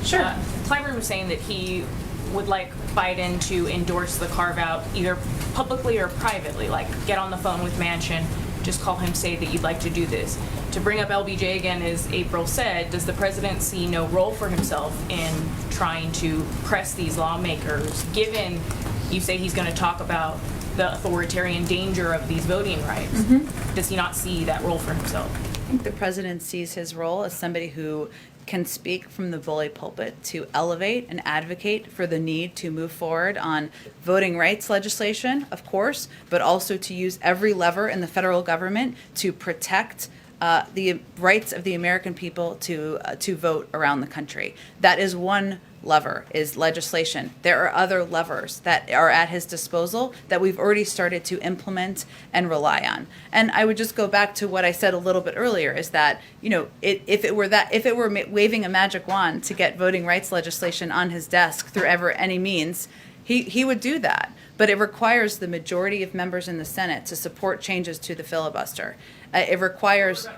Sure. Clyburn was saying that he would like Biden to endorse the carve-out either publicly or privately, like get on the phone with Manchin, just call him, say that you'd like to do this. To bring up LBJ again, as April said, does the president see no role for himself in trying to press these lawmakers, given you say he's going to talk about the authoritarian danger of these voting rights? Does he not see that role for himself? I think the president sees his role as somebody who can speak from the bully pulpit to elevate and advocate for the need to move forward on voting rights legislation, of course, but also to use every lever in the federal government to protect the rights of the American people to vote around the country. That is one lever, is legislation. There are other levers that are at his disposal that we've already started to implement and rely on. And I would just go back to what I said a little bit earlier, is that, you know, if it were waving a magic wand to get voting rights legislation on his desk through any means, he would do that. But it requires the majority of members in the Senate to support changes to the filibuster. It requires.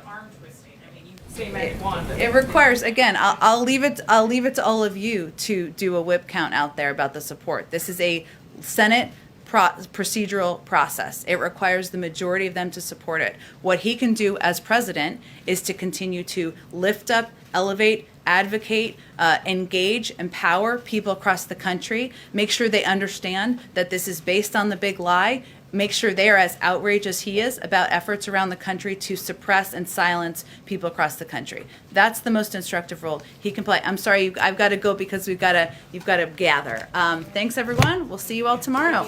It requires, again, I'll leave it to all of you to do a whip count out there about the support. This is a Senate procedural process. It requires the majority of them to support it. What he can do as president is to continue to lift up, elevate, advocate, engage, empower people across the country, make sure they understand that this is based on the big lie, make sure they are as outraged as he is about efforts around the country to suppress and silence people across the country. That's the most instructive role he can play. I'm sorry, I've got to go because you've got to gather. Thanks, everyone. We'll see you all tomorrow.